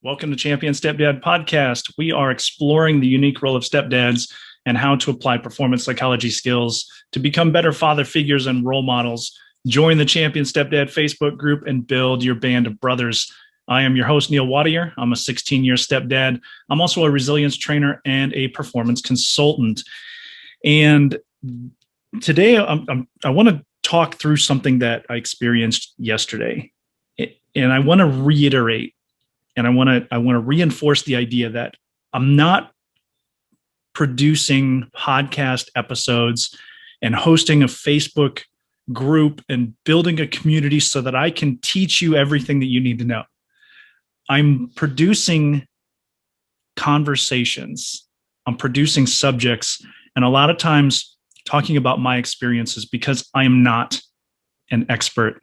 Welcome to Champion Stepdad Podcast. We are exploring the unique role of stepdads and how to apply performance psychology skills to become better father figures and role models. Join the Champion Stepdad Facebook group and build your band of brothers. I am your host, Neil Wattier. I'm a 16-year stepdad. I'm also a resilience trainer and a performance consultant. And today I want to talk through something that I experienced yesterday. And I want to reiterate and I want to reinforce the idea that I'm not producing podcast episodes and hosting a Facebook group and building a community so that I can teach you everything that you need to know. I'm producing conversations. I'm producing subjects, and a lot of times talking about my experiences because I am not an expert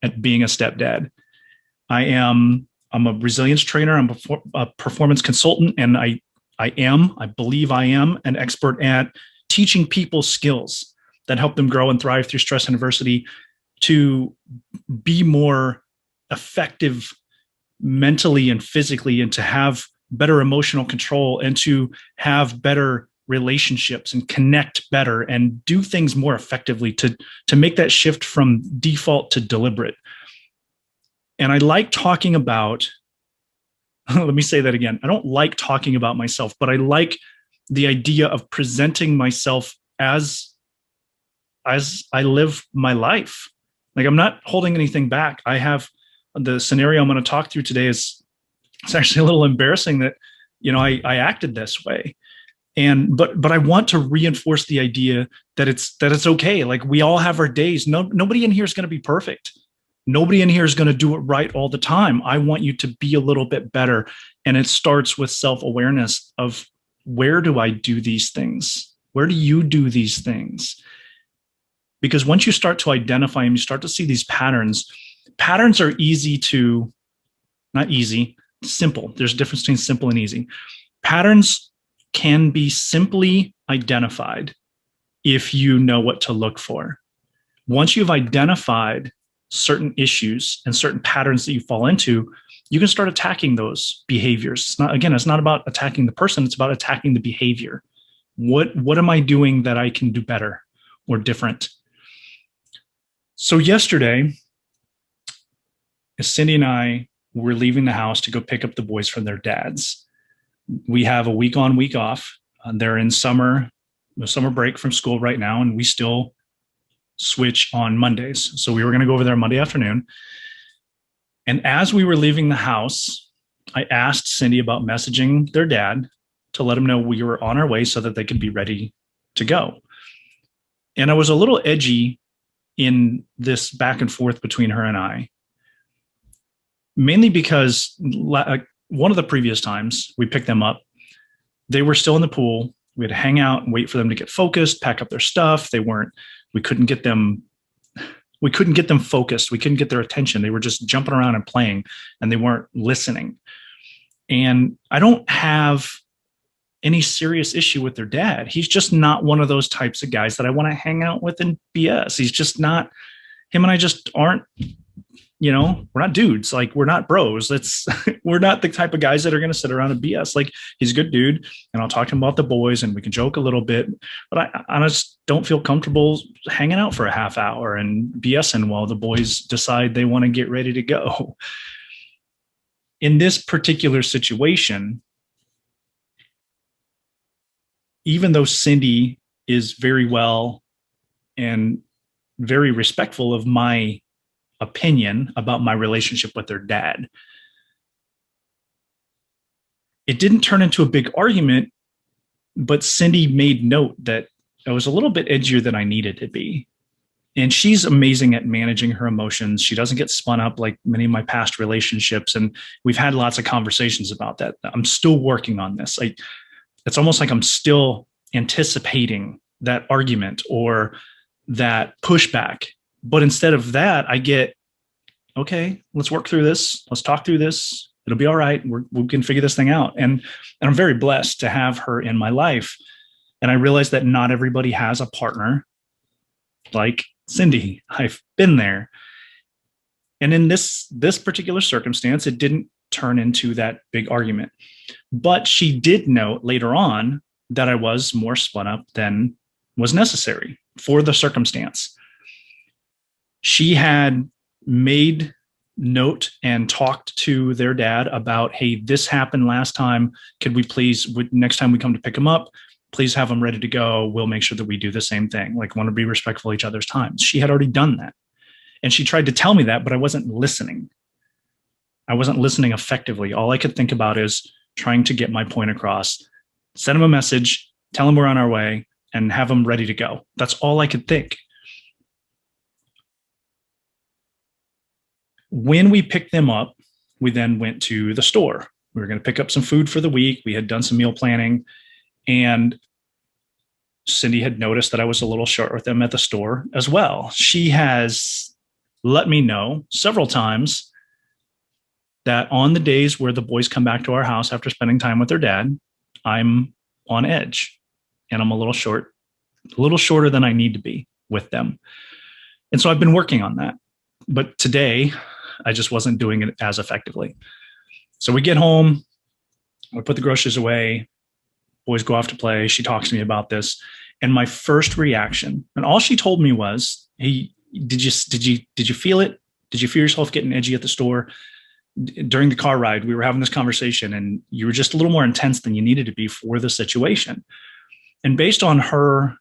at being a stepdad. I'm a resilience trainer. I'm a performance consultant, and I believe I am an expert at teaching people skills that help them grow and thrive through stress and adversity to be more effective mentally and physically, and to have better emotional control and to have better relationships and connect better and do things more effectively to make that shift from default to deliberate. And I like talking about, let me say that again. I don't like talking about myself, but I like the idea of presenting myself as I live my life. Like, I'm not holding anything back. I have the scenario I'm going to talk through today it's actually a little embarrassing that, I acted this way. But I want to reinforce the idea that it's okay. Like, we all have our days. Nobody in here is going to be perfect. Nobody in here is going to do it right all the time. I want you to be a little bit better. And it starts with self-awareness of, where do I do these things? Where do you do these things? Because once you start to identify them, you start to see these patterns. Patterns are simple. There's a difference between simple and easy. Patterns can be simply identified if you know what to look for. Once you've identified certain issues and certain patterns that you fall into, you can start attacking those behaviors. It's not about attacking the person, it's about attacking the behavior. What am I doing that I can do better or different? So yesterday, Cindy and I were leaving the house to go pick up the boys from their dads. We have a week on, week off. They're in summer break from school right now, and we still switch on Mondays. So we were going to go over there Monday afternoon. And as we were leaving the house, I asked Cindy about messaging their dad to let him know we were on our way so that they could be ready to go. And I was a little edgy in this back and forth between her and I, mainly because one of the previous times we picked them up, they were still in the pool. We had to hang out and wait for them to get focused, pack up their stuff. We couldn't get them focused. We couldn't get their attention. They were just jumping around and playing, and they weren't listening. And I don't have any serious issue with their dad. He's just not one of those types of guys that I want to hang out with and BS. He's just not, him and I just aren't, we're not dudes. Like, we're not bros. We're not the type of guys that are going to sit around and BS. Like, he's a good dude, and I'll talk to him about the boys and we can joke a little bit, but I just don't feel comfortable hanging out for a half hour and BSing while the boys decide they want to get ready to go. In this particular situation, even though Cindy is very well and very respectful of my opinion about my relationship with their dad, it didn't turn into a big argument, but Cindy made note that I was a little bit edgier than I needed to be. And she's amazing at managing her emotions. She doesn't get spun up like many of my past relationships. And we've had lots of conversations about that. I'm still working on this. It's almost like I'm still anticipating that argument or that pushback. But instead of that, I get, okay, let's work through this. Let's talk through this. It'll be all right. We can figure this thing out. And I'm very blessed to have her in my life. And I realize that not everybody has a partner like Cindy. I've been there. And in this particular circumstance, it didn't turn into that big argument. But she did note later on that I was more spun up than was necessary for the circumstance. She had made note and talked to their dad about, hey, this happened last time. Could we please, next time we come to pick him up, please have him ready to go. We'll make sure that we do the same thing. Like, want to be respectful of each other's time. She had already done that. And she tried to tell me that, but I wasn't listening. I wasn't listening effectively. All I could think about is trying to get my point across, send him a message, tell him we're on our way, and have him ready to go. That's all I could think. When we picked them up, we then went to the store. We were going to pick up some food for the week. We had done some meal planning, and Cindy had noticed that I was a little short with them at the store as well. She has let me know several times that on the days where the boys come back to our house after spending time with their dad, I'm on edge and I'm a little shorter than I need to be with them. And so I've been working on that. But today, I just wasn't doing it as effectively. So we get home, we put the groceries away, boys go off to play. She talks to me about this. And my first reaction, and all she told me was, hey, did you feel it? Did you feel yourself getting edgy at the store? During the car ride, we were having this conversation and you were just a little more intense than you needed to be for the situation. And based on her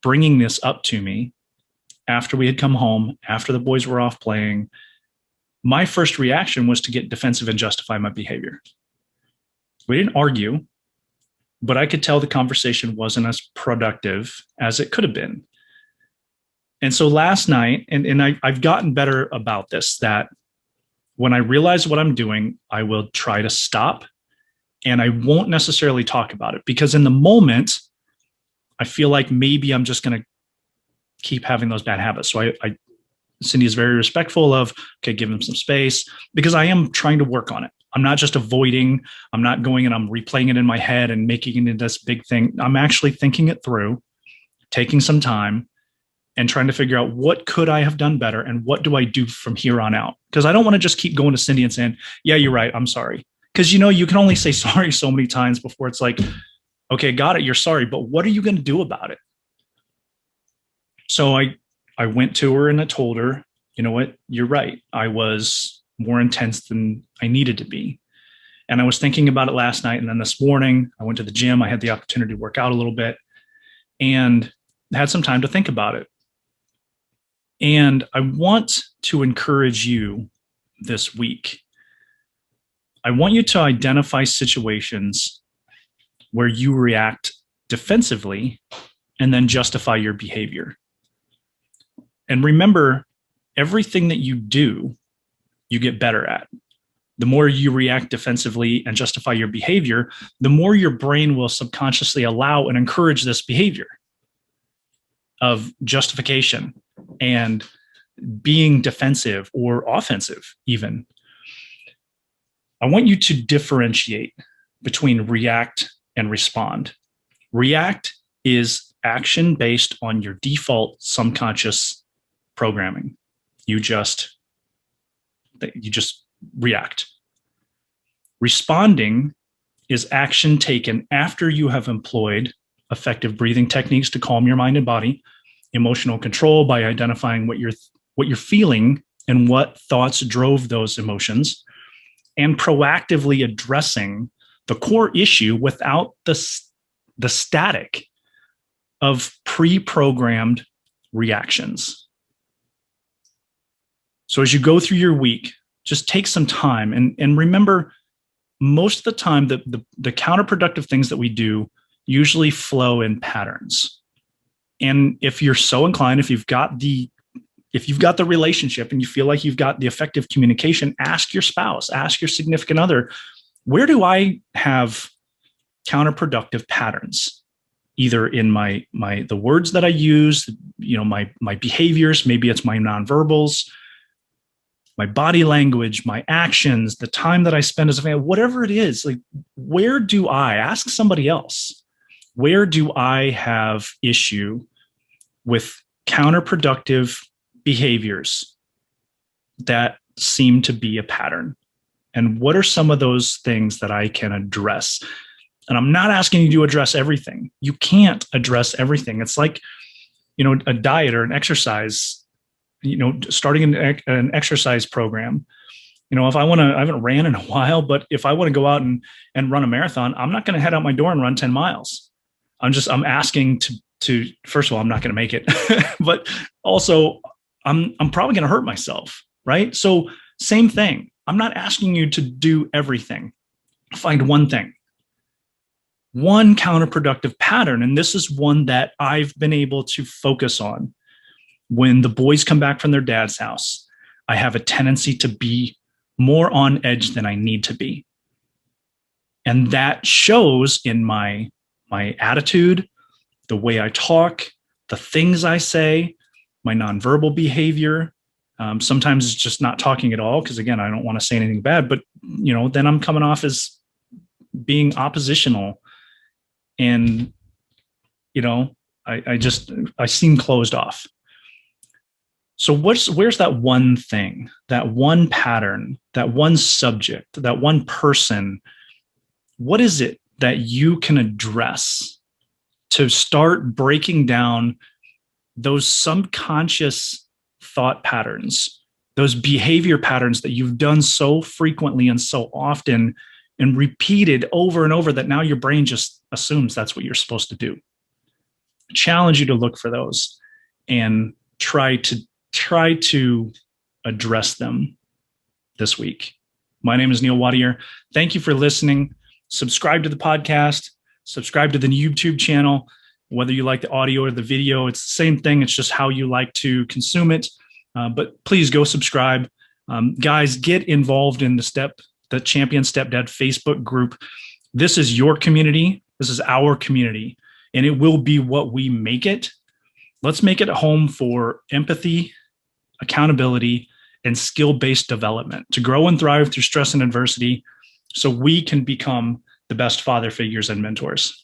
bringing this up to me after we had come home, after the boys were off playing, my first reaction was to get defensive and justify my behavior. We didn't argue, but I could tell the conversation wasn't as productive as it could have been. And so last night, and I've gotten better about this, that when I realize what I'm doing, I will try to stop and I won't necessarily talk about it, because in the moment, I feel like maybe I'm just going to keep having those bad habits. So Cindy is very respectful of, okay, give him some space, because I am trying to work on it. I'm not just avoiding, I'm not going and I'm replaying it in my head and making it into this big thing. I'm actually thinking it through, taking some time and trying to figure out what could I have done better and what do I do from here on out? Because I don't want to just keep going to Cindy and saying, yeah, you're right, I'm sorry. Because, you can only say sorry so many times before it's like, okay, got it, you're sorry, but what are you going to do about it? So I went to her and I told her, you know what, you're right. I was more intense than I needed to be. And I was thinking about it last night. And then this morning I went to the gym. I had the opportunity to work out a little bit and had some time to think about it. And I want to encourage you this week. I want you to identify situations where you react defensively and then justify your behavior. And remember, everything that you do, you get better at. The more you react defensively and justify your behavior, the more your brain will subconsciously allow and encourage this behavior of justification and being defensive or offensive even. I want you to differentiate between react and respond. React is action based on your default subconscious programming. You just react. Responding is action taken after you have employed effective breathing techniques to calm your mind and body, emotional control by identifying what you're feeling and what thoughts drove those emotions, and proactively addressing the core issue without the static of pre-programmed reactions. So as you go through your week, just take some time and remember, most of the time, the counterproductive things that we do usually flow in patterns. And if you're so inclined, if you've got the relationship and you feel like you've got the effective communication, ask your spouse, ask your significant other, where do I have counterproductive patterns? Either in the words that I use, my behaviors, maybe it's my nonverbals, my body language, my actions, the time that I spend as a family, whatever it is, like, where do I ask somebody else? Where do I have issue with counterproductive behaviors that seem to be a pattern? And what are some of those things that I can address? And I'm not asking you to address everything. You can't address everything. It's like, a diet or an exercise, starting an exercise program. If I haven't ran in a while, but if I want to go out and run a marathon, I'm not going to head out my door and run 10 miles. I'm asking to first of all, I'm not going to make it, but also I'm probably going to hurt myself. Right. So same thing. I'm not asking you to do everything. Find one thing, one counterproductive pattern. And this is one that I've been able to focus on. When the boys come back from their dad's house, I have a tendency to be more on edge than I need to be. And that shows in my attitude, the way I talk, the things I say, my nonverbal behavior. Sometimes it's just not talking at all, because again, I don't want to say anything bad, but then I'm coming off as being oppositional, and I seem closed off. So where's that one thing, that one pattern, that one subject, that one person? What is it that you can address to start breaking down those subconscious thought patterns, those behavior patterns that you've done so frequently and so often and repeated over and over that now your brain just assumes that's what you're supposed to do? I challenge you to look for those and try to address them this week. My name is Neil Wadier. Thank you for listening. Subscribe to the podcast, subscribe to the YouTube channel, whether you like the audio or the video. It's the same thing. It's just how you like to consume it. But please go subscribe. Guys, get involved in the Champion Step Dad Facebook group. This is your community. This is our community, and it will be what we make it. Let's make it a home for empathy, accountability, and skill-based development to grow and thrive through stress and adversity, so we can become the best father figures and mentors.